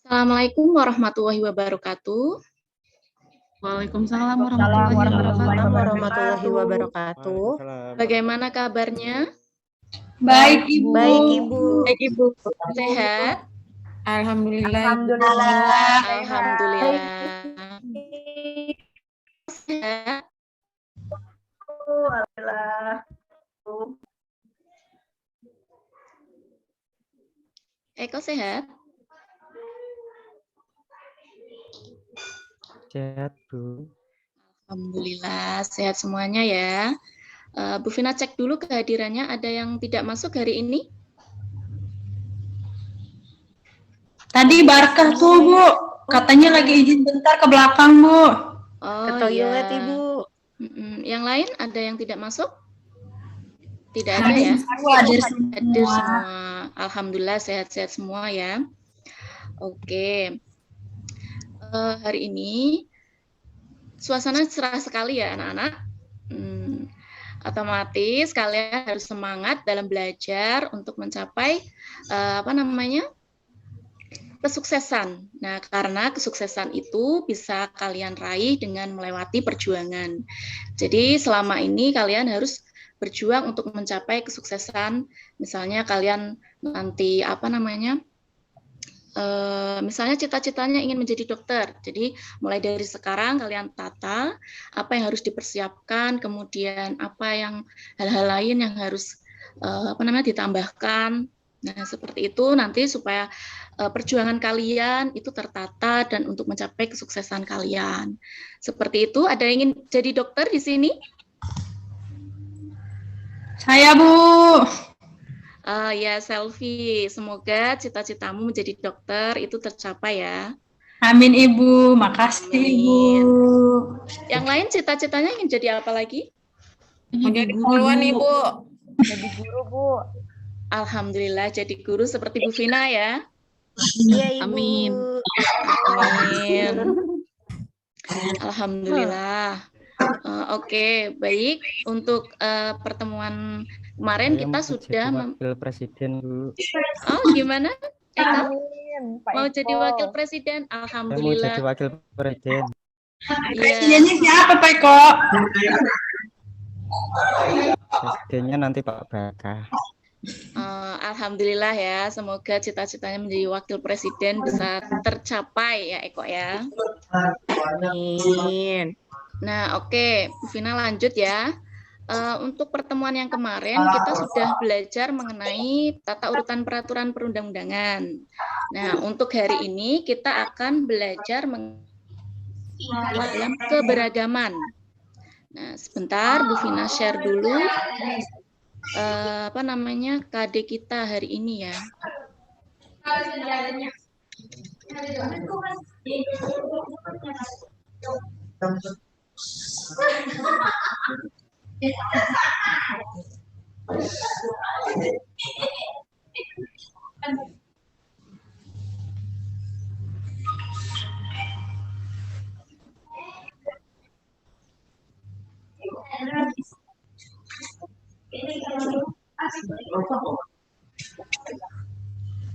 Assalamualaikum warahmatullahi wabarakatuh. Waalaikumsalam Waalaikumsalam warahmatullahi wabarakatuh. Bagaimana kabarnya? Baik, Ibu. Baik, Ibu. Baik, Ibu. Sehat? Alhamdulillah. Alhamdulillah. Sehat? Alhamdulillah. Eko sehat? Sehat, Bu. Alhamdulillah, sehat semuanya ya. Bu Vina cek dulu kehadirannya, ada yang tidak masuk hari ini? Tadi Barkah tuh, Bu. Katanya lagi izin bentar ke belakang, Bu. Oh Ke toilet, iya. Ibu. Yang lain ada yang tidak masuk? Tidak ada ya? Hadir Hadir semua. semua. Alhamdulillah sehat-sehat semua ya. Oke. Hari ini suasana cerah sekali ya anak-anak. Otomatis kalian harus semangat dalam belajar untuk mencapai kesuksesan. Nah, karena kesuksesan itu bisa kalian raih dengan melewati perjuangan. Jadi selama ini kalian harus berjuang untuk mencapai kesuksesan. Misalnya kalian nanti misalnya cita-citanya ingin menjadi dokter. Jadi mulai dari sekarang kalian tata apa yang harus dipersiapkan, kemudian apa yang hal-hal lain yang harus ditambahkan. Nah, seperti itu nanti supaya perjuangan kalian itu tertata dan untuk mencapai kesuksesan kalian. Seperti itu. Ada yang ingin jadi dokter di sini? Saya, Bu. Ya, Selfie. Semoga cita-citamu menjadi dokter itu tercapai ya. Amin, Ibu. Makasih, Amin. Ibu. Yang lain cita-citanya ingin jadi apa lagi? Menjadi guru, Ibu. Jadi guru, Bu. Alhamdulillah jadi guru seperti Bu Vina ya. Iya, Ibu. Amin. Amin. Alhamdulillah. Oke, baik. Untuk pertemuan kemarin Saya kita mau sudah jadi wakil presiden, Bu. Oh, gimana? Eka? Amin, Pak Mau Eko. jadi wakil presiden? Saya mau Alhamdulillah. jadi wakil presiden. Presidennya siapa, Pak Eko? Presidennya nanti Pak Barkah. Alhamdulillah ya, semoga cita-citanya menjadi wakil presiden bisa tercapai ya Eko ya. Amin. Nah, oke, Bu Vina lanjut ya. Untuk pertemuan yang kemarin kita sudah belajar mengenai tata urutan peraturan perundang-undangan. Nah, untuk hari ini kita akan belajar dalam keberagaman. Nah, sebentar Bu Vina share dulu KD kita hari ini ya.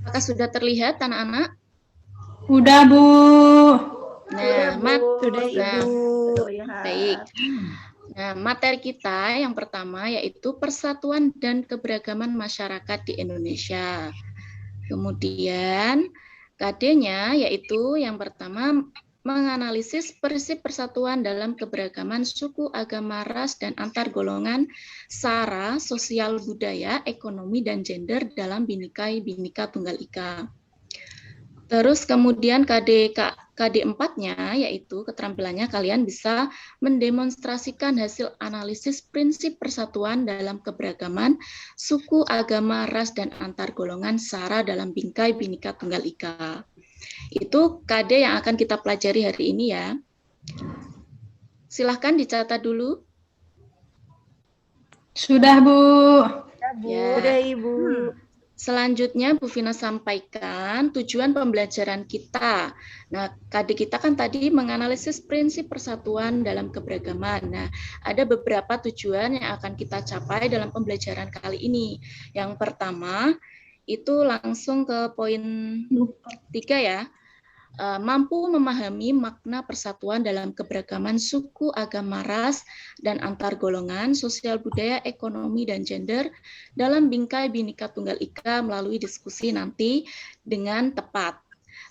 Apakah sudah terlihat anak-anak? Udah, Bu. Nah, Sudah, Ibu. Baik. Nah, materi kita yang pertama yaitu persatuan dan keberagaman masyarakat di Indonesia. Kemudian KD-nya yaitu yang pertama menganalisis prinsip persatuan dalam keberagaman suku, agama, ras, dan antar golongan, sara, sosial, budaya, ekonomi, dan gender dalam Bhinneka Tunggal Ika. Terus kemudian KD 4-nya yaitu keterampilannya kalian bisa mendemonstrasikan hasil analisis prinsip persatuan dalam keberagaman suku, agama, ras, dan antar golongan sara dalam Bhinneka Tunggal Ika. Itu KD yang akan kita pelajari hari ini ya. Silahkan dicatat dulu. Sudah, Bu. Ya. Sudah, Ibu. Selanjutnya Bu Vina sampaikan tujuan pembelajaran kita. Nah, KD kita kan tadi menganalisis prinsip persatuan dalam keberagaman. Nah, ada beberapa tujuan yang akan kita capai dalam pembelajaran kali ini. Yang pertama, itu langsung ke poin 3 ya. mampu memahami makna persatuan dalam keberagaman suku, agama, ras, dan antar golongan, sosial budaya, ekonomi, dan gender dalam bingkai Bhinneka Tunggal Ika melalui diskusi nanti dengan tepat.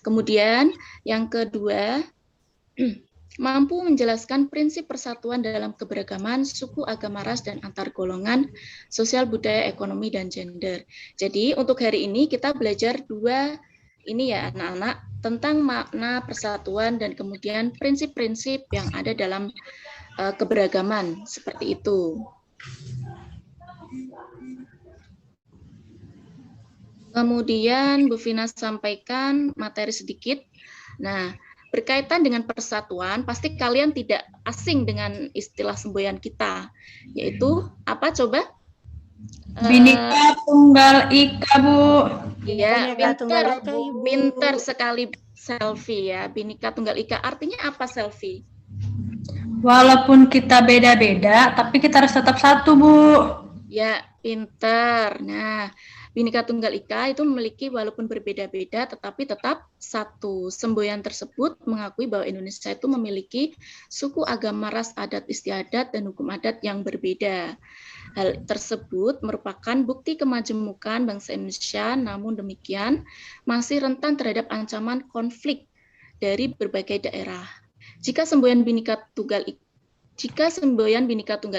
Kemudian yang kedua, mampu menjelaskan prinsip persatuan dalam keberagaman suku, agama, ras, dan antar golongan, sosial budaya, ekonomi, dan gender. Jadi untuk hari ini kita belajar dua ini ya anak-anak, tentang makna persatuan dan kemudian prinsip-prinsip yang ada dalam keberagaman, seperti itu. Kemudian Bu Vina sampaikan materi sedikit. Nah, berkaitan dengan persatuan, pasti kalian tidak asing dengan istilah semboyan kita, yaitu apa coba? Bhinneka Tunggal Ika, Bu. Iya, Bhinneka Tunggal Ika, Ibu. pinter sekali Selfie ya. Bhinneka Tunggal Ika artinya apa, Selfie? Walaupun kita beda-beda, tapi kita harus tetap satu, Bu. Ya, pinter. Nah, Bhinneka Tunggal Ika itu memiliki walaupun berbeda-beda tetapi tetap satu. Semboyan tersebut mengakui bahwa Indonesia itu memiliki suku, agama, ras, adat istiadat, dan hukum adat yang berbeda. Hal tersebut merupakan bukti kemajemukan bangsa Indonesia, namun demikian masih rentan terhadap ancaman konflik dari berbagai daerah. Jika semboyan Bhinneka Tunggal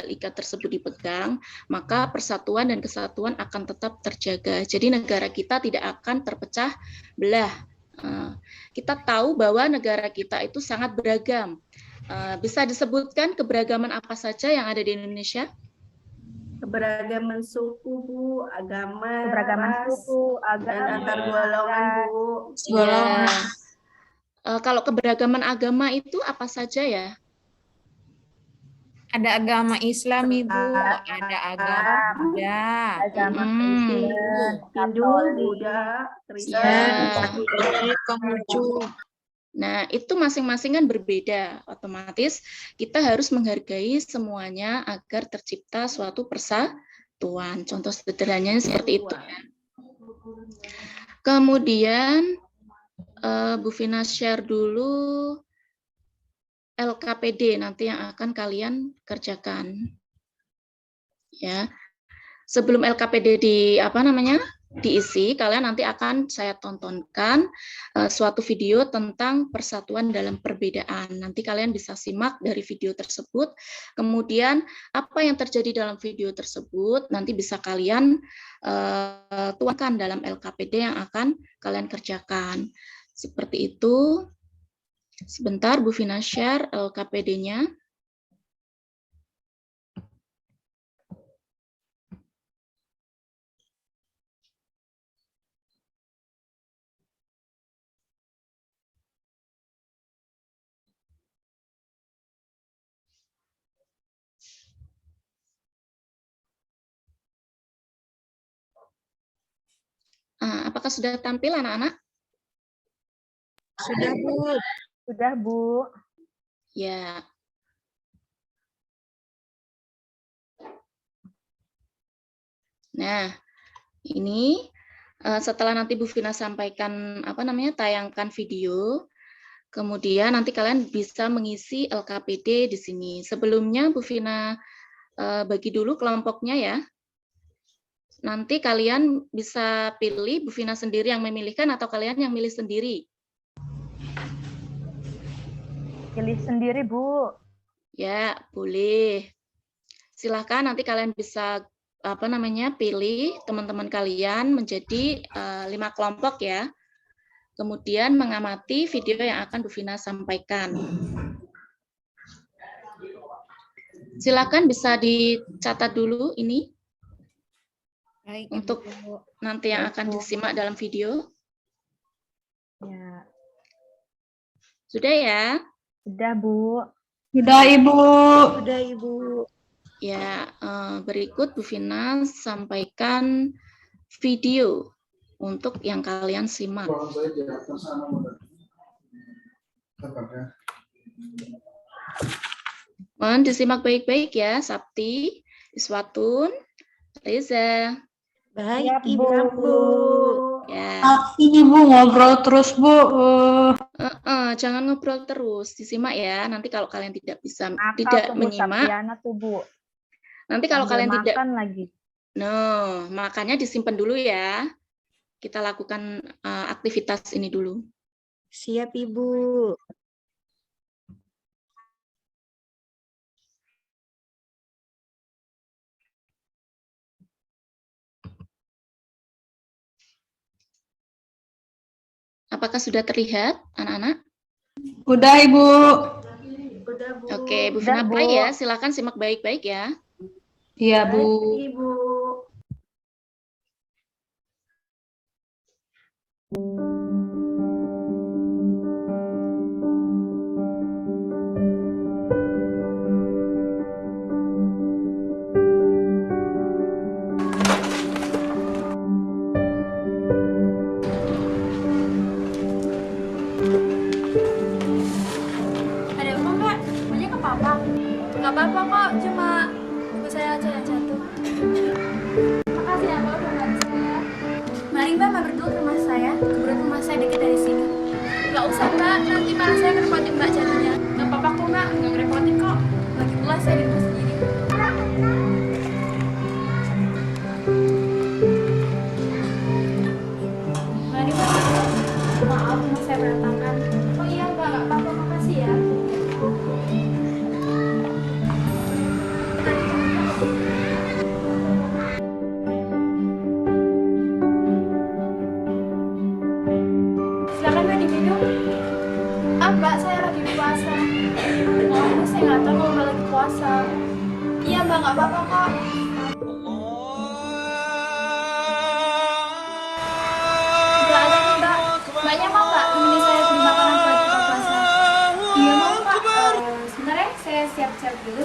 Ika tersebut dipegang, maka persatuan dan kesatuan akan tetap terjaga. Jadi negara kita tidak akan terpecah belah. Kita tahu bahwa negara kita itu sangat beragam. Bisa disebutkan keberagaman apa saja yang ada di Indonesia? Keberagaman suku, Bu, agama, Keberagaman ras, suku, dan agama, antar golongan, Bu. Ya. Kalau keberagaman agama itu apa saja ya? Ada agama Islam, Ibu, ada agama Buddha, agama Hindu, Katolik, Buddha, Kristen, Ya. Konghucu. Nah, itu masing-masing kan berbeda. Otomatis kita harus menghargai semuanya agar tercipta suatu persatuan. Contoh sederhananya seperti itu. Kemudian Bu Vina share dulu LKPD nanti yang akan kalian kerjakan. Ya. Sebelum LKPD diisi, kalian nanti akan saya tontonkan suatu video tentang persatuan dalam perbedaan. Nanti kalian bisa simak dari video tersebut. Kemudian apa yang terjadi dalam video tersebut nanti bisa kalian tuangkan dalam LKPD yang akan kalian kerjakan. Seperti itu. Sebentar, Bu Vina share LKPD-nya. Apakah sudah tampil anak-anak? Sudah, Bu. Sudah, Bu. Ya. Nah, ini setelah nanti Bu Vina sampaikan tayangkan video, kemudian nanti kalian bisa mengisi LKPD di sini. Sebelumnya Bu Vina bagi dulu kelompoknya ya. Nanti kalian bisa pilih Bu Vina sendiri yang memilihkan atau kalian yang milih sendiri. Pilih sendiri, Bu. Ya, boleh. Silahkan nanti kalian bisa pilih teman-teman kalian menjadi 5 kelompok ya. Kemudian mengamati video yang akan Bu Vina sampaikan. Silakan bisa dicatat dulu ini. Baik, Untuk Ibu. nanti yang akan disimak dalam video. Ya. Sudah ya? Sudah, Bu. Sudah, Ibu. Sudah, Ibu. Ya, berikut Bu Vina sampaikan video untuk yang kalian simak. Mohon disimak baik-baik ya, Sapti, Iswatun, Reza. Baik, Siap, Ibu. Bu. Ya. Tapi Ibu ngobrol terus, Bu. jangan ngobrol terus, disimak ya. Nanti kalau kalian tidak bisa Nakal tidak tuh Bu menyimak, Septiana tuh Bu. nanti kalau Sambil kalian tidak, makan lagi. no, makanya disimpan dulu ya. Kita lakukan aktivitas ini dulu. Siap, Ibu. Apakah sudah terlihat, anak-anak? Udah, Ibu. Oke, Bu Udah, Vina Bu. play ya. Silakan simak baik-baik ya. Iya, Bu. Ibu. Ada apa mbak? Punya ke papa? Gak apa-apa kok, cuma ibu saya aja yang jatuh. Makasih ya mbak udah bantu saya. Mari mbak mampir dulu ke rumah saya. Kebetulan rumah saya dekat dari sini. Gak usah mbak, nanti malah saya ngerepotin mbak jatuhnya. Gak apa-apa kok mbak, gak ngerepotin kok. Lagi pula saya di rumah sendiri. Mari mbak. Maaf, rumah saya berantakan. Oh iya mbak, gak apa-apa, makasih ya. Silakan mbak diminum. Ah mbak, saya lagi puasa. Oh, saya nggak tahu kalau mbak lagi puasa. Iya mbak, nggak apa-apa kok. Udah ada nih mbak. Mbaknya mau nggak temenin saya beli makanan buat buka puasa? Iya mau pak. Sebentar ya, saya siap-siap dulu.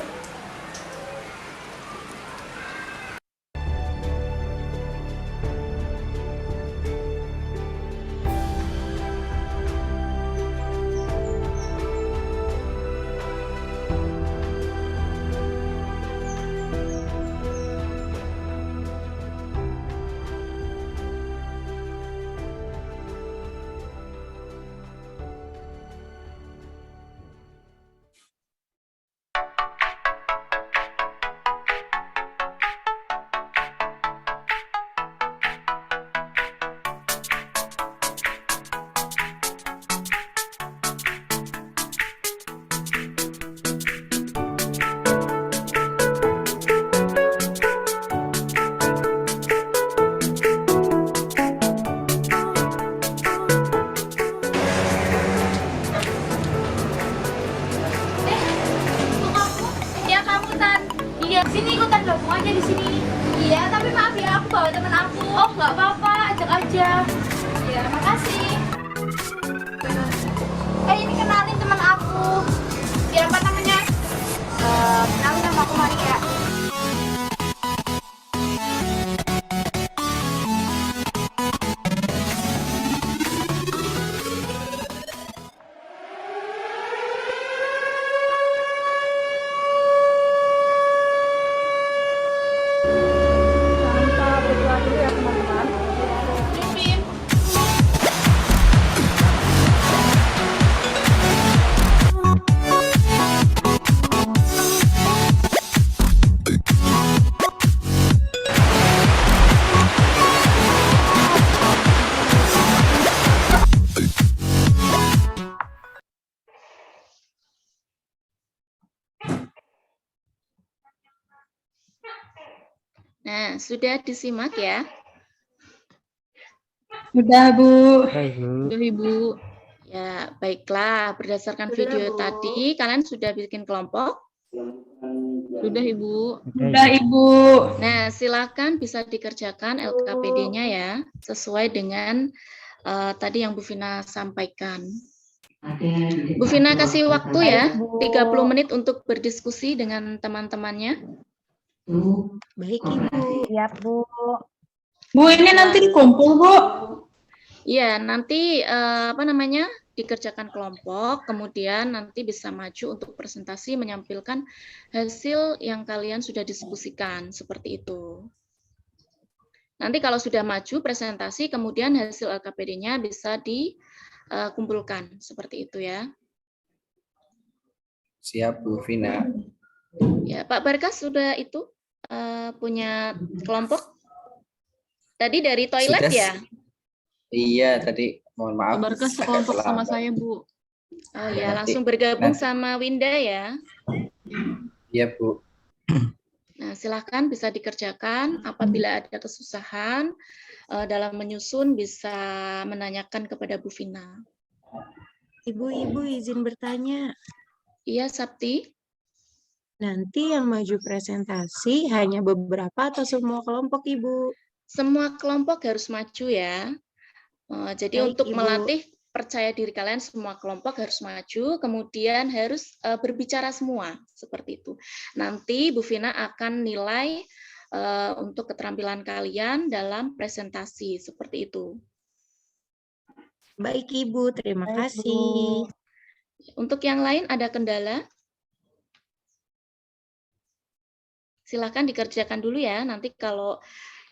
Iya kamu Tan. Iya sini ikutan gabung aja di sini. Iya tapi maaf ya aku bawa teman aku. Oh nggak apa-apa, ajak aja. Iya makasih. Ini kenalin teman aku. Dia apa namanya? Kenalin nama aku Maria. Tanpa berdoa dulu ya teman-teman. Pipin. Nah, sudah disimak ya. Udah, Bu. Hai, Bu. Sudah Ibu. Ya, baiklah. Berdasarkan video tadi, kalian sudah bikin kelompok? Sudah Ibu. Udah, Ibu. Nah, silakan bisa dikerjakan LKPD-nya ya, sesuai dengan tadi yang Bu Vina sampaikan. Bu Vina kasih waktu ya, 30 menit untuk berdiskusi dengan teman-temannya. Baik, Ibu. Siap Bu. Bu, ini nanti dikumpul, Bu. Iya, nanti dikerjakan kelompok, kemudian nanti bisa maju untuk presentasi menyampaikan hasil yang kalian sudah diskusikan, seperti itu. Nanti kalau sudah maju presentasi, kemudian hasil LKPD-nya bisa kumpulkan seperti itu ya. Siap Bu Vina. Ya, Pak Barkas sudah itu punya kelompok? Tadi dari toilet Sudah. ya? Iya tadi mohon maaf. Barkas agak sekelompok sama terlambat. saya, Bu. Oh Ya, ya, nanti- langsung bergabung nanti. sama Winda ya. Iya Bu. Nah, silahkan bisa dikerjakan. Apabila ada kesusahan dalam menyusun, bisa menanyakan kepada Bu Vina. Ibu izin bertanya. Iya, Sabti. Nanti yang maju presentasi hanya beberapa atau semua kelompok, Ibu? Semua kelompok harus maju ya. Jadi Baik, untuk Ibu. melatih percaya diri kalian, semua kelompok harus maju, kemudian harus berbicara semua, seperti itu. Nanti Bu Vina akan nilai untuk keterampilan kalian dalam presentasi, seperti itu. Baik, Ibu. Terima Baik, kasih. Bu. Untuk yang lain ada kendala? Silakan dikerjakan dulu ya, nanti kalau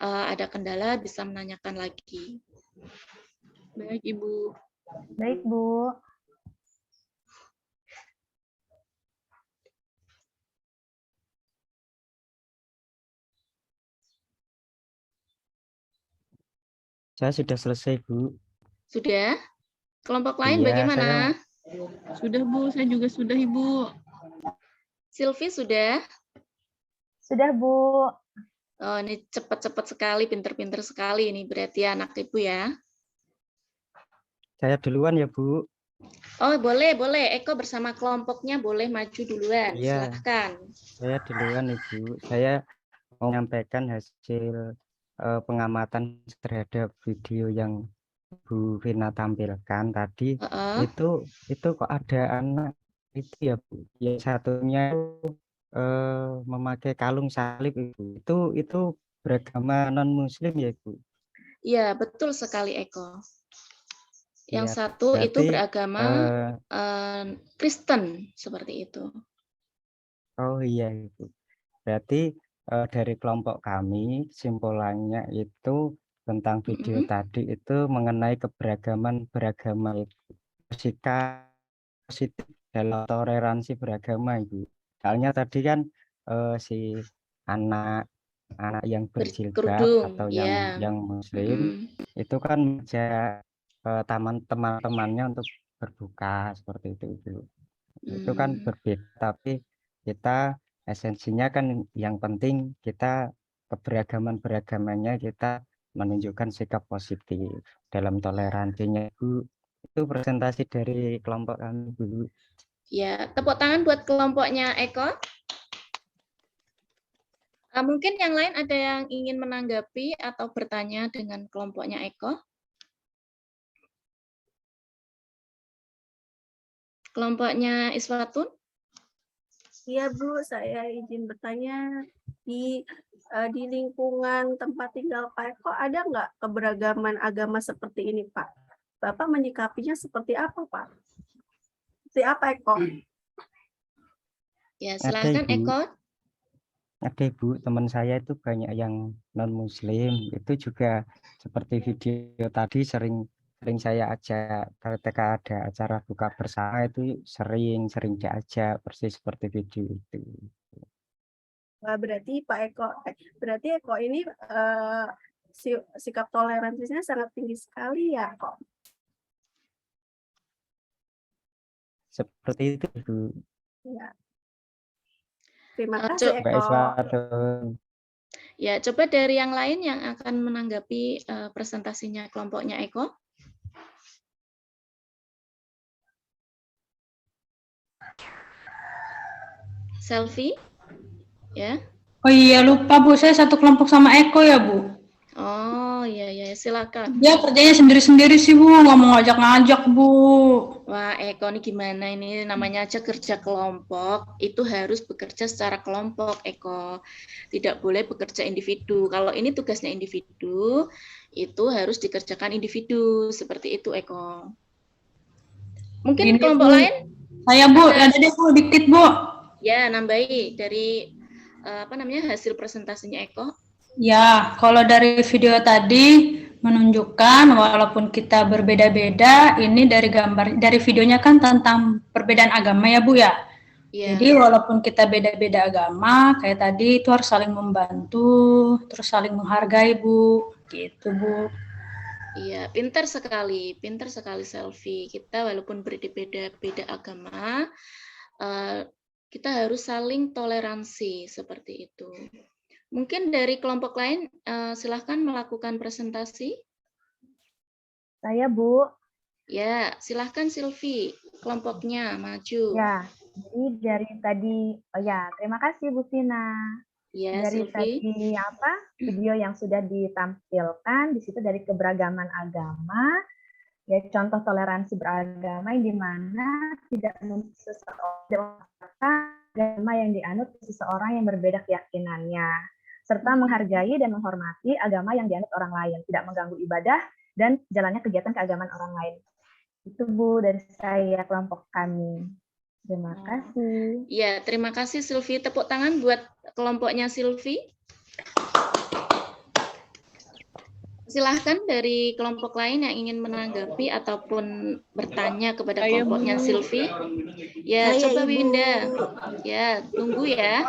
ada kendala bisa menanyakan lagi. Baik, Ibu. Baik, Bu. Saya sudah selesai, Bu. Sudah? Kelompok lain Iya, bagaimana? Sudah, Bu. Saya juga sudah, Ibu. Silvi sudah? Sudah, Bu. Oh, ini cepat-cepat sekali, pinter-pinter sekali ini berarti anak ibu ya. Saya duluan ya, Bu. Oh, boleh, boleh. Eko bersama kelompoknya boleh maju duluan. Iya. Silakan. Saya duluan, Ibu. Saya mau menyampaikan hasil pengamatan terhadap video yang Bu Vina tampilkan tadi. Heeh. Itu kok ada anak itu ya, Bu. Yang satunya memakai kalung salib, Ibu. Itu beragama non-muslim ya, Bu. Iya, betul sekali Eko. Yang Iya, satu itu berarti, beragama Kristen seperti itu. Oh iya, Ibu. Berarti dari kelompok kami kesimpulannya itu tentang video tadi itu mengenai keberagaman beragama itu, sikap positif dalam toleransi beragama, Ibu. Soalnya tadi kan si anak yang berjilbab Berkerudung, atau ya. yang muslim itu kan mengajak teman-temannya untuk berbuka seperti itu, Ibu. Itu kan berbeda, tapi kita esensinya kan yang penting kita keberagaman-beragamannya kita menunjukkan sikap positif dalam toleransinya, Bu. Itu presentasi dari kelompok kami, Bu. Ya, tepuk tangan buat kelompoknya Eko. Mungkin yang lain ada yang ingin menanggapi atau bertanya dengan kelompoknya Eko? Kelompoknya Iswatun? Iya Bu, saya izin bertanya di lingkungan tempat tinggal Pak Eko ada nggak keberagaman agama seperti ini Pak? Bapak menyikapinya seperti apa Pak? Seperti apa Eko? Ya silakan Ibu. Eko. Ada Ibu, teman saya itu banyak yang non-muslim, itu juga seperti video tadi sering saya ajak ketika ada acara buka bersama itu sering diajak persis seperti video itu. Wah, berarti Pak Eko, berarti Eko ini sikap toleransinya sangat tinggi sekali ya kok. Seperti itu, Bu. Ya. Terima kasih Mbak Eko. Iswatun. Ya, coba dari yang lain yang akan menanggapi presentasinya kelompoknya Eko. Selfie, ya. Oh iya, lupa Bu, saya satu kelompok sama Eko ya, Bu. Oh iya, silakan. Dia kerjanya sendiri-sendiri sih, Bu, nggak mau ngajak-ngajak, Bu. Wah, Eko ini gimana ini, namanya aja kerja kelompok, itu harus bekerja secara kelompok, Eko. Tidak boleh bekerja individu. Kalau ini tugasnya individu, itu harus dikerjakan individu, seperti itu, Eko. Mungkin Gini, kelompok Bu. lain? Saya, Bu, ada deh, Bu, dikit, Bu. Ya, nambahi dari hasil presentasinya Eko. Ya, kalau dari video tadi menunjukkan walaupun kita berbeda-beda, ini dari videonya kan tentang perbedaan agama ya Bu ya. Iya. Jadi walaupun kita beda-beda agama, kayak tadi itu harus saling membantu, terus saling menghargai Bu, gitu Bu. Iya, pintar sekali Selfie. Kita walaupun berbeda-beda agama, kita harus saling toleransi seperti itu. Mungkin dari kelompok lain, silahkan melakukan presentasi. Saya, Bu. Ya, silahkan Silvi, kelompoknya maju. Ya, jadi dari tadi, oh ya, terima kasih Bu Vina. Ya, Dari Silvi. tadi video yang sudah ditampilkan, di situ dari keberagaman agama, ya contoh toleransi beragama yang dimana tidak seseorang agama yang dianut seseorang yang berbeda keyakinannya, serta menghargai dan menghormati agama yang dianut orang lain, tidak mengganggu ibadah dan jalannya kegiatan keagamaan orang lain. Itu Bu dari saya, kelompok kami. Terima kasih. Ya, terima kasih Silvi. Tepuk tangan buat kelompoknya Silvi. Silahkan dari kelompok lain yang ingin menanggapi ataupun bertanya kepada kelompoknya Silvi. Ya, coba Winda. Ya, tunggu ya.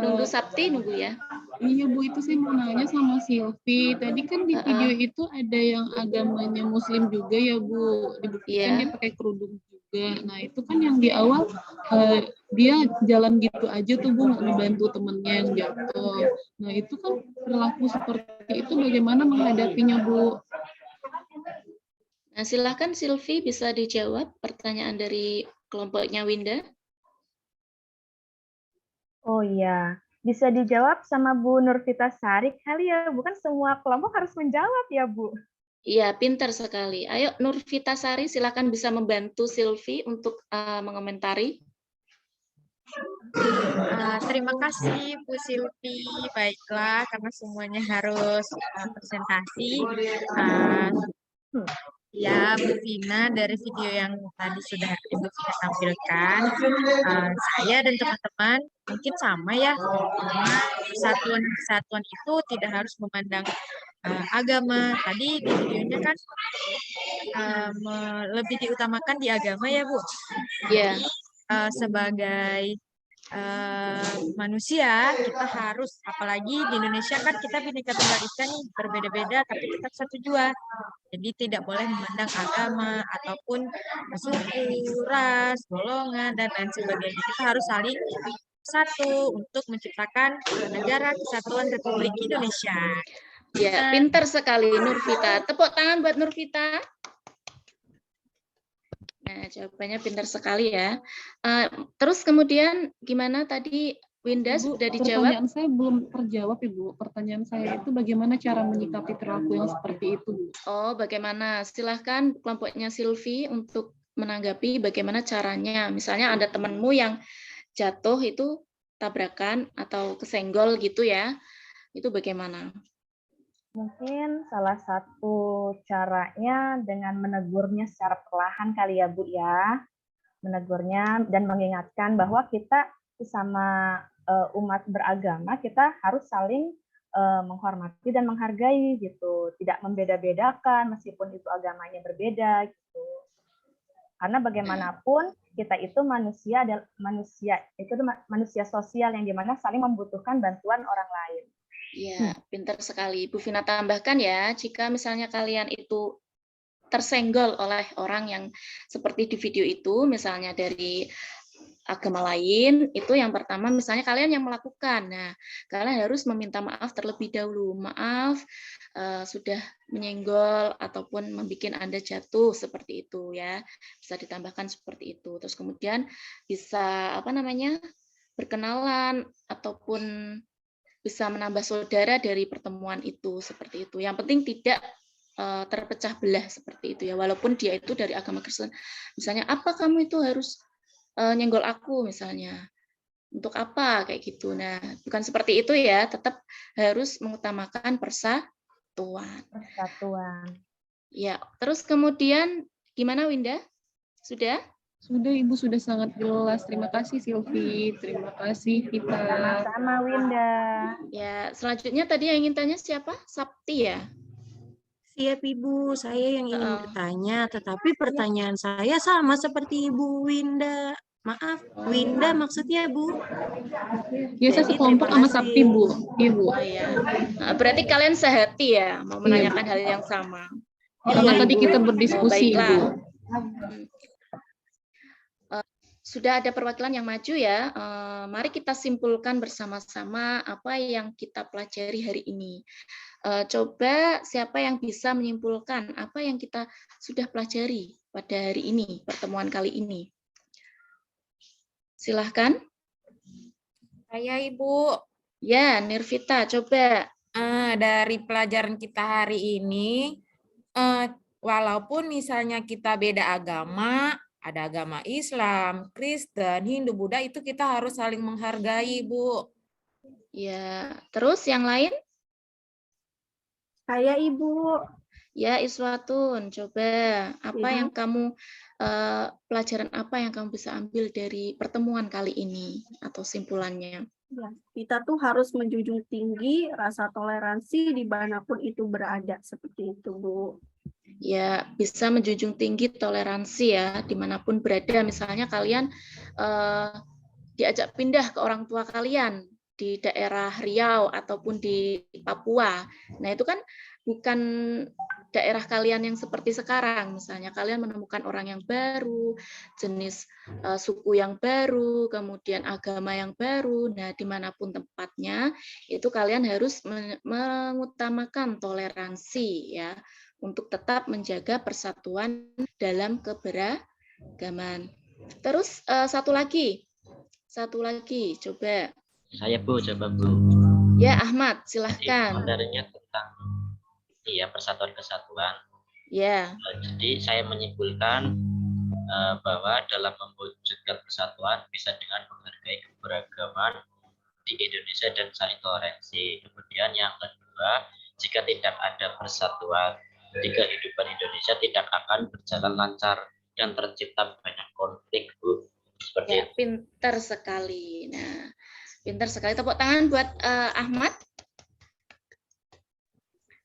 Nunggu Sabti, nunggu ya. Iya Bu, itu saya mau nanya sama Silvi. Tadi kan di video itu ada yang agamanya Muslim juga ya Bu. Dibuktikan dia pakai kerudung juga. Nah itu kan yang di awal dia jalan gitu aja tuh Bu, nggak ngebantu temennya yang jatuh. Nah itu kan perilaku seperti itu bagaimana menghadapinya Bu? Nah silakan Silvi bisa dijawab pertanyaan dari kelompoknya Winda. Oh iya, bisa dijawab sama Bu Nurvita Sari kali ya, bukan semua kelompok harus menjawab ya Bu. Iya, pintar sekali. Ayo Nurvita Sari, silakan bisa membantu Silvi untuk mengomentari. Terima kasih Bu Silvi. Baiklah, karena semuanya harus presentasi. Ya, Bu Vina, dari video yang tadi sudah Ibu Vina tampilkan, saya dan teman-teman mungkin sama ya, karena kesatuan itu tidak harus memandang agama. Tadi di videonya kan lebih diutamakan di agama ya Bu. Jadi sebagai manusia kita harus, apalagi di Indonesia kan kita Bhinneka Tunggal Ika nih, berbeda-beda tapi tetap satu jua. Jadi tidak boleh memandang agama ataupun suku, ras, golongan dan lain sebagainya. Kita harus saling satu untuk menciptakan negara kesatuan Republik Indonesia. Ya, pintar sekali Nurvita. Tepuk tangan buat Nurvita. Nah, jawabannya pintar sekali ya. Terus kemudian gimana tadi Winda sudah dijawab? Pertanyaan saya belum terjawab Ibu. Pertanyaan saya itu bagaimana cara menyikapi perilaku yang seperti itu Bu? Oh, bagaimana? Silahkan kelompoknya Silvi untuk menanggapi bagaimana caranya. Misalnya ada temanmu yang jatuh itu tabrakan atau kesenggol gitu ya. Itu bagaimana? Mungkin salah satu caranya dengan menegurnya secara perlahan kali ya Bu ya. Menegurnya dan mengingatkan bahwa kita sesama umat beragama, kita harus saling menghormati dan menghargai gitu. Tidak membeda-bedakan meskipun itu agamanya berbeda gitu. Karena bagaimanapun kita itu manusia sosial yang dimana saling membutuhkan bantuan orang lain. Ya, pintar sekali. Bu Vina tambahkan ya, jika misalnya kalian itu tersenggol oleh orang yang seperti di video itu, misalnya dari agama lain, itu yang pertama misalnya kalian yang melakukan. Nah, kalian harus meminta maaf terlebih dahulu. Maaf, sudah menyenggol ataupun membuat Anda jatuh seperti itu ya. Bisa ditambahkan seperti itu. Terus kemudian bisa berkenalan ataupun bisa menambah saudara dari pertemuan itu seperti itu. Yang penting tidak terpecah belah seperti itu ya. Walaupun dia itu dari agama Kristen. Misalnya, apa kamu itu harus nyenggol aku misalnya. Untuk apa kayak gitu. Nah, bukan seperti itu ya. Tetap harus mengutamakan persatuan. Persatuan. Ya, terus kemudian gimana Winda? Sudah? Sudah Ibu, sudah sangat jelas. Terima kasih Silvi, terima kasih Vita. Sama-sama Winda. Ya, selanjutnya tadi yang ingin tanya siapa? Sapti ya? Siap Ibu, saya yang ingin bertanya, tetapi pertanyaan saya sama seperti Ibu Winda. Maaf, Winda maksudnya Bu. Ya, saya Jadi, sekelompok terima sama kasih. Sapti Bu. Ibu. Oh iya. Nah, berarti kalian sehati ya, mau menanyakan hal yang sama. Karena Iya, tadi Ibu. kita berdiskusi Baiklah. Ibu. Sudah ada perwakilan yang maju ya. Mari kita simpulkan bersama-sama apa yang kita pelajari hari ini. Coba siapa yang bisa menyimpulkan apa yang kita sudah pelajari pada hari ini, pertemuan kali ini. Silahkan. Saya Ibu. Ya, Nirvita, coba. Dari pelajaran kita hari ini, walaupun misalnya kita beda agama, ada agama Islam, Kristen, Hindu, Buddha, itu kita harus saling menghargai, Bu. Ya, terus yang lain? Saya Ibu. Ya, Iswatun, coba apa yang kamu pelajaran apa yang kamu bisa ambil dari pertemuan kali ini atau simpulannya? Ya, kita tuh harus menjunjung tinggi rasa toleransi dimanapun itu berada, seperti itu, Bu. Ya, bisa menjunjung tinggi toleransi ya, dimanapun berada. Misalnya kalian diajak pindah ke orang tua kalian di daerah Riau ataupun di Papua. Nah, itu kan bukan daerah kalian yang seperti sekarang. Misalnya kalian menemukan orang yang baru, jenis suku yang baru, kemudian agama yang baru. Nah, dimanapun tempatnya, itu kalian harus mengutamakan toleransi ya, untuk tetap menjaga persatuan dalam keberagaman. Terus satu lagi, coba. Saya Bu, coba Bu. Ya, Ahmad, silahkan. Materinya tentang persatuan kesatuan. Ya. Jadi saya menyimpulkan bahwa dalam mewujudkan persatuan bisa dengan menghargai keberagaman di Indonesia dan saling toleransi. Kemudian yang kedua, jika tidak ada persatuan di kehidupan Indonesia tidak akan berjalan lancar dan tercipta banyak konflik, Bu. Seperti ya, itu. Pintar sekali. Nah, pintar sekali. Tepuk tangan buat Ahmad.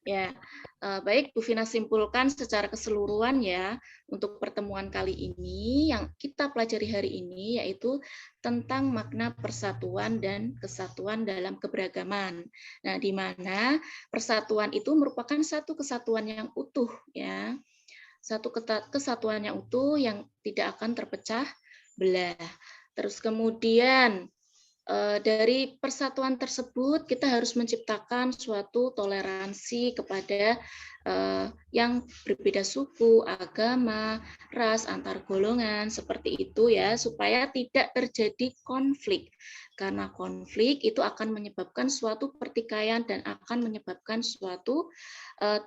Ya, baik Bu Vina simpulkan secara keseluruhan ya untuk pertemuan kali ini yang kita pelajari hari ini yaitu tentang makna persatuan dan kesatuan dalam keberagaman. Nah, di mana persatuan itu merupakan satu kesatuan yang utuh ya. Satu kesatuan yang utuh yang tidak akan terpecah belah. Terus kemudian dari persatuan tersebut kita harus menciptakan suatu toleransi kepada yang berbeda suku, agama, ras, antar golongan seperti itu ya, supaya tidak terjadi konflik. Karena konflik itu akan menyebabkan suatu pertikaian dan akan menyebabkan suatu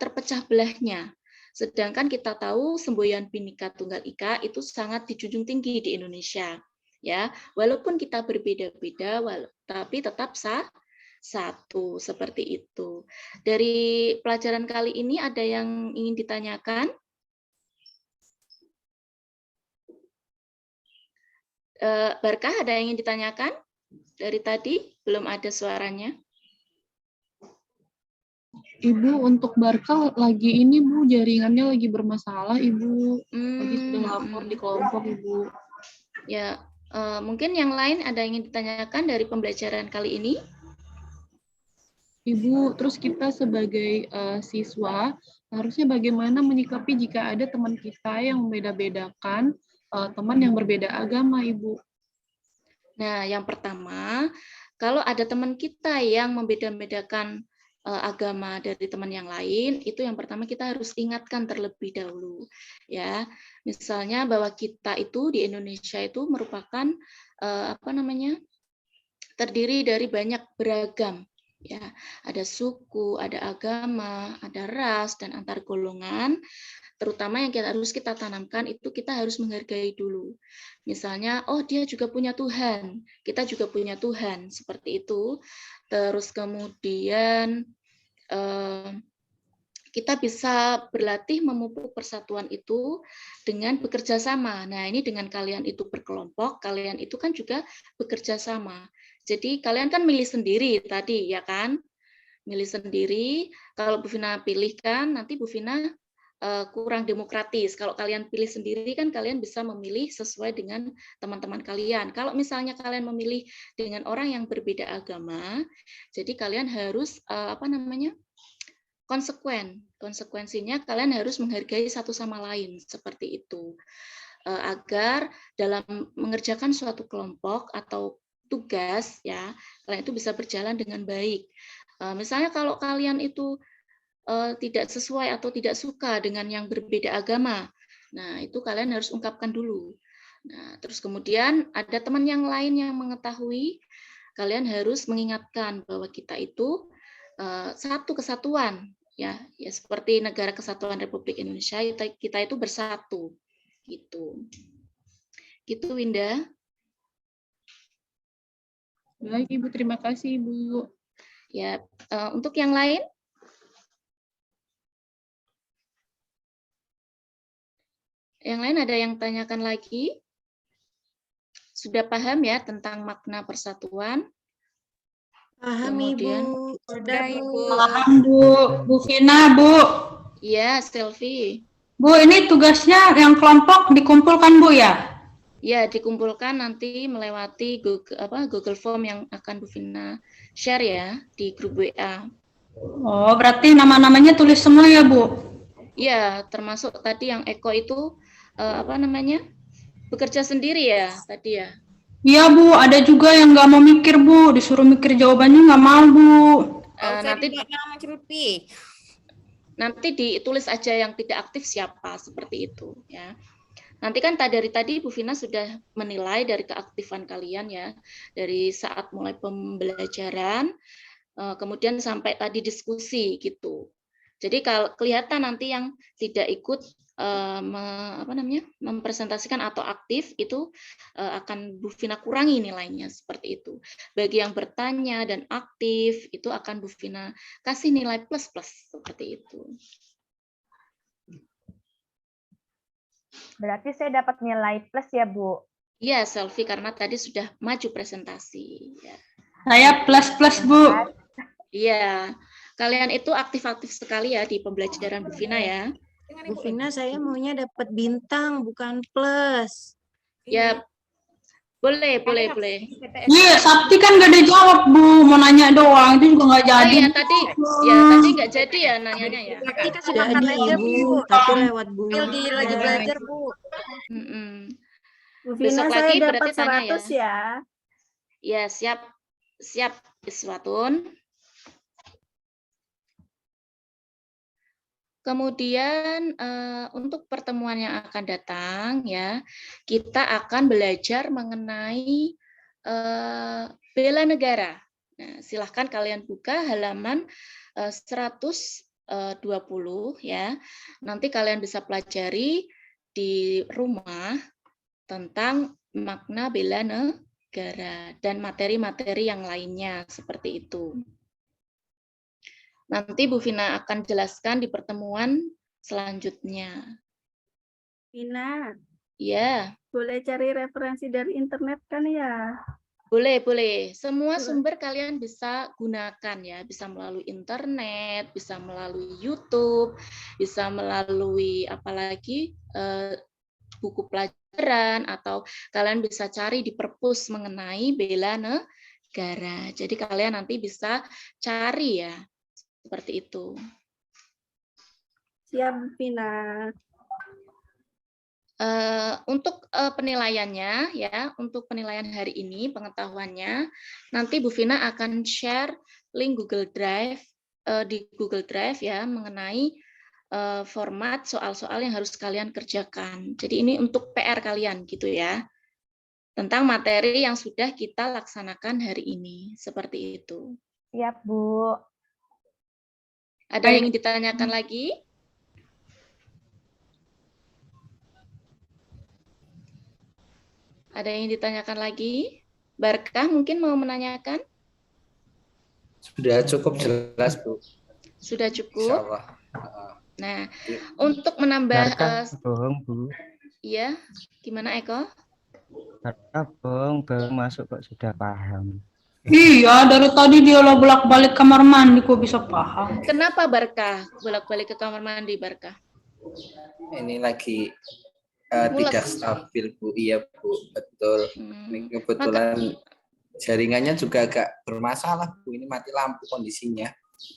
terpecah belahnya. Sedangkan kita tahu semboyan Bhinneka Tunggal Ika itu sangat dijunjung tinggi di Indonesia. Ya, walaupun kita berbeda-beda, tapi tetap satu seperti itu. Dari pelajaran kali ini ada yang ingin ditanyakan? Barkah ada yang ingin ditanyakan? Dari tadi belum ada suaranya. Ibu, untuk Barkah lagi ini Bu, jaringannya lagi bermasalah Ibu. Lagi sudah lapor di kelompok Ibu. Ya. Mungkin yang lain ada yang ingin ditanyakan dari pembelajaran kali ini? Ibu, terus kita sebagai siswa harusnya bagaimana menyikapi jika ada teman kita yang membeda-bedakan teman yang berbeda agama, Ibu? Nah, yang pertama, kalau ada teman kita yang membeda-bedakan agama dari teman yang lain, itu yang pertama kita harus ingatkan terlebih dahulu ya. Misalnya bahwa kita itu di Indonesia itu merupakan terdiri dari banyak beragam ya. Ada suku, ada agama, ada ras dan antar golongan. Terutama yang harus kita tanamkan itu kita harus menghargai dulu. Misalnya, oh dia juga punya Tuhan, kita juga punya Tuhan, seperti itu. Terus kemudian kita bisa berlatih memupuk persatuan itu dengan bekerja sama. Nah, ini dengan kalian itu berkelompok, kalian itu kan juga bekerja sama. Jadi kalian kan milih sendiri tadi, ya kan? Milih sendiri. Kalau Bu Vina pilih kan, nanti Bu Vina kurang demokratis. Kalau kalian pilih sendiri kan kalian bisa memilih sesuai dengan teman-teman kalian. Kalau misalnya kalian memilih dengan orang yang berbeda agama, jadi kalian harus konsekuen. Konsekuensinya kalian harus menghargai satu sama lain seperti itu. Agar dalam mengerjakan suatu kelompok atau tugas ya, kalian itu bisa berjalan dengan baik. Misalnya kalau kalian itu tidak sesuai atau tidak suka dengan yang berbeda agama, nah itu kalian harus ungkapkan dulu. Nah, terus kemudian ada teman yang lain yang mengetahui, kalian harus mengingatkan bahwa kita itu satu kesatuan, ya seperti Negara Kesatuan Republik Indonesia, kita itu bersatu, gitu. Gitu, Winda. Baik, Ibu, terima kasih, Ibu. Ya, untuk yang lain? Yang lain ada yang tanyakan lagi? Sudah paham ya tentang makna persatuan? Paham, Kemudian, Ibu. Sudah, Bu. Paham, Bu. Bu Vina, Bu. Iya, Selfie. Bu, ini tugasnya yang kelompok dikumpulkan, Bu, ya? Ya, dikumpulkan nanti melewati Google Form yang akan Bu Vina share ya di grup WA. Oh, berarti nama-namanya tulis semua ya, Bu? Iya, termasuk tadi yang Eko itu bekerja sendiri ya tadi ya. Iya, Bu. Ada juga yang nggak mau mikir, Bu. Disuruh mikir jawabannya nggak mau, Bu. Nanti ditulis aja yang tidak aktif siapa, seperti itu ya. Nanti kan dari tadi Bu Vina sudah menilai dari keaktifan kalian ya, dari saat mulai pembelajaran, kemudian sampai tadi diskusi gitu. Jadi kalau kelihatan nanti yang tidak ikut mempresentasikan atau aktif itu akan Bu Vina kurangi nilainya seperti itu. Bagi yang bertanya dan aktif itu akan Bu Vina kasih nilai plus seperti itu. Berarti saya dapat nilai plus ya, Bu? Iya, Selfie, karena tadi sudah maju presentasi. Ya. Saya plus, Bu. Iya, kalian itu aktif-aktif sekali ya di pembelajaran Bu Vina ya. Bu Vina, saya maunya dapat bintang, bukan plus. Ya, boleh. Iya, Sabti kan nggak ada jawab, Bu. Mau nanya doang, itu juga nggak jadi. Oh, tadi nggak jadi ya nanyanya ya. Sabti kan sudah belajar, Bu, tapi lewat Bu. Lagi belajar, Bu. Bu Besok Vina, lagi saya berarti dapat tanya 100 ya. Ya, siap Iswatun. Kemudian untuk pertemuan yang akan datang ya, kita akan belajar mengenai bela negara. Nah, silahkan kalian buka halaman 120 ya. Nanti kalian bisa pelajari di rumah tentang makna bela negara dan materi-materi yang lainnya seperti itu. Nanti Bu Vina akan jelaskan di pertemuan selanjutnya. Vina. Ya. Boleh cari referensi dari internet kan ya? Boleh. Semua sumber kalian bisa gunakan ya. Bisa melalui internet, bisa melalui YouTube, bisa melalui apalagi buku pelajaran, atau kalian bisa cari di perpus mengenai bela negara. Jadi kalian nanti bisa cari ya. Seperti itu. Siap, Vina. Untuk penilaiannya ya, untuk penilaian hari ini pengetahuannya, nanti Bu Vina akan share link Google Drive di Google Drive ya mengenai format soal-soal yang harus kalian kerjakan. Jadi ini untuk PR kalian gitu ya, tentang materi yang sudah kita laksanakan hari ini seperti itu. Siap, Bu. Ada yang ingin ditanyakan lagi? Ada yang ditanyakan lagi? Barkah mungkin mau menanyakan? Sudah cukup jelas, Bu. Sudah cukup? Insya Allah. Nah, untuk menambah bohong, Bu. iya, gimana Eko? Barkah bohong, baru masuk kok sudah paham. Iya, dari tadi dia bolak-balik kamar mandi kok bisa paham. Kenapa Barkah bolak-balik ke kamar mandi, Barkah? Ini lagi tidak stabil, Bu. Iya, Bu, betul. Ini kebetulan jaringannya juga agak bermasalah, Bu. Ini mati lampu kondisinya.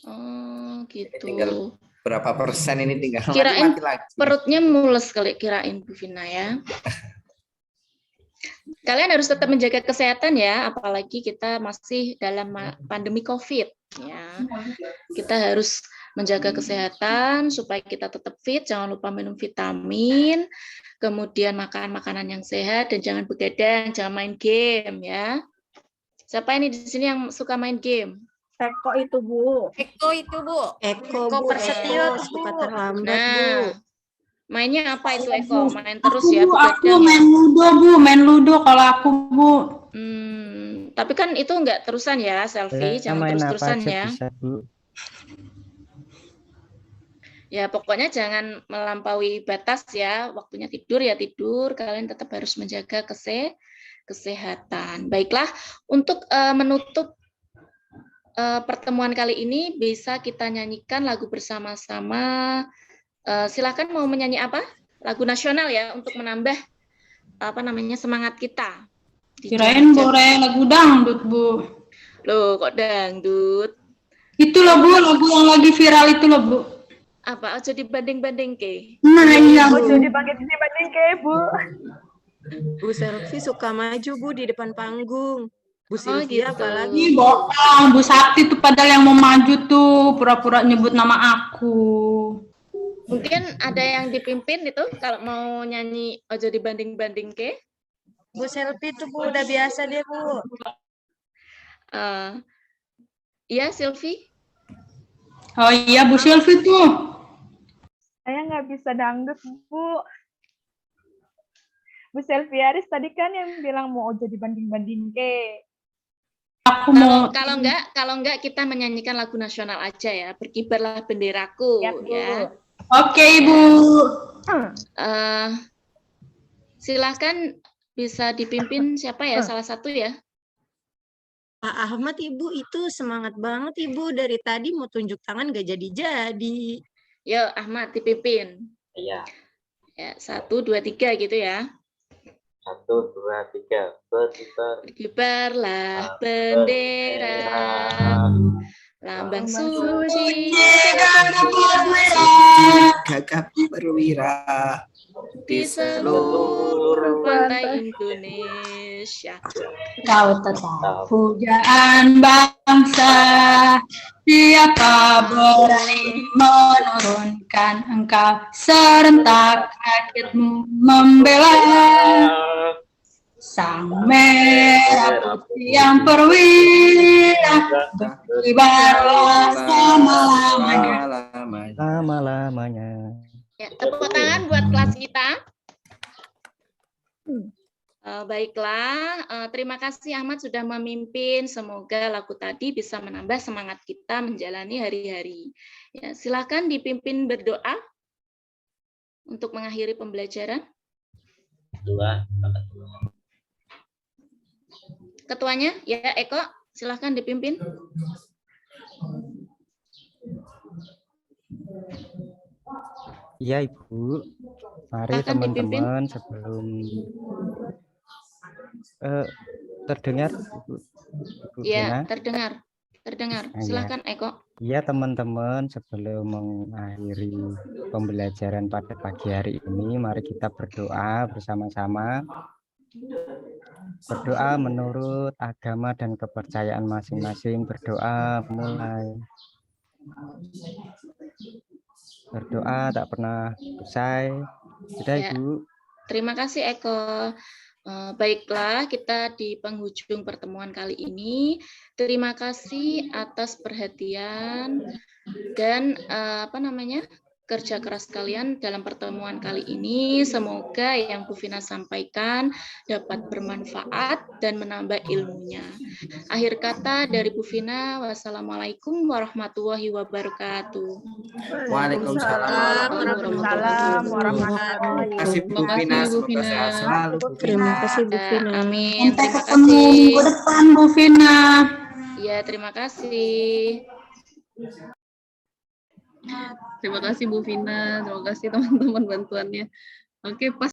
Oh, gitu. Ini tinggal berapa persen ini tinggal kirain mati lagi. Perutnya mules kali, kirain Bu Vina ya. Kalian harus tetap menjaga kesehatan ya, apalagi kita masih dalam pandemi COVID ya. Kita harus menjaga kesehatan supaya kita tetap fit, jangan lupa minum vitamin, kemudian makan makanan yang sehat dan jangan begadang, jangan main game ya. Siapa ini di sini yang suka main game? Eko itu, Bu. Eko itu, Bu. Eko Prasetyo suka terlambat, Bu. Mainnya apa itu Eko? Main terus aku, ya? Aku main ludo, Bu. Main ludo kalau aku, Bu. Tapi kan itu enggak terusan ya, Selfie. Jangan terus-terusan ya. Bisa, Bu. Ya, pokoknya jangan melampaui batas ya. Waktunya tidur ya tidur. Kalian tetap harus menjaga kesehatan. Baiklah, untuk menutup pertemuan kali ini bisa kita nyanyikan lagu bersama-sama. Silakan mau menyanyi apa? Lagu nasional ya untuk menambah semangat kita. Kirain boleh lagu dangdut, Bu. Loh, kok dangdut? Itu loh, Bu, lagu yang lagi viral itu loh, Bu. Apa? Ojo dibanding-banding ke? Nah, iya, Bu. Ojo dibanding ke, Bu. Bu Selfie suka maju, Bu, di depan panggung. Bu Sylvia gitu. apalagi. Bohong, Bu Sakti tuh padahal yang mau maju tuh pura-pura nyebut nama aku. Mungkin ada yang dipimpin itu kalau mau nyanyi Ojo dibanding-banding ke? Bu Selfie tuh, Bu, udah biasa deh, Bu. Iya, Sylvie? Oh iya, Bu Sylvie tuh. Saya nggak bisa dangdut, Bu. Bu Selviaris tadi kan yang bilang mau Ojo dibanding-banding ke. Aku mau kalau enggak kita menyanyikan lagu nasional aja ya. Berkibarlah benderaku ya. Oke, Ibu. Silakan bisa dipimpin siapa ya? Salah satu ya. Pak Ahmad, Ibu itu semangat banget, Ibu. Dari tadi mau tunjuk tangan gak jadi-jadi. Yo, Ahmad dipimpin. Iya. Ya, 1, 2, 3 gitu ya. 1, 2, 3. Berkibarlah bendera, lambang suci gagap perwira di seluruh pantai Indonesia. Kau tetap pujaan bangsa, siapa berani menurunkan engkau serentak rakyatmu membela. Sang merah putih yang perwira, berkibarlah Lama-lamanya. Ya, tepuk tangan buat kelas kita. Baiklah, terima kasih Ahmad sudah memimpin. Semoga lagu tadi bisa menambah semangat kita menjalani hari-hari. Ya, silakan dipimpin berdoa untuk mengakhiri pembelajaran. Ketuanya, ya Eko, silakan dipimpin. Iya, Ibu. Mari teman-teman sebelum terdengar, Ibu Iya, Vina? terdengar. Silakan Eko. Iya, teman-teman, sebelum mengakhiri pembelajaran pada pagi hari ini, mari kita berdoa bersama-sama. Berdoa menurut agama dan kepercayaan masing-masing. Berdoa mulai. Berdoa tak pernah usai. Sudah, ya. Ibu. Terima kasih Eko. Baiklah, kita di penghujung pertemuan kali ini. Terima kasih atas perhatian dan kerja keras kalian dalam pertemuan kali ini. Semoga yang Bu Vina sampaikan dapat bermanfaat dan menambah ilmunya. Akhir kata dari Bu Vina, wassalamualaikum warahmatullahi wabarakatuh. Waalaikumsalam warahmatullahi wabarakatuh. Terima kasih Bu Vina, semoga sehat selalu. Terima kasih Bu Vina. Amin. Terima Ketemu kasih. minggu depan Bu Vina. Ya, terima kasih. Terima kasih Bu Vina, terima kasih teman-teman bantuannya. Oke, pas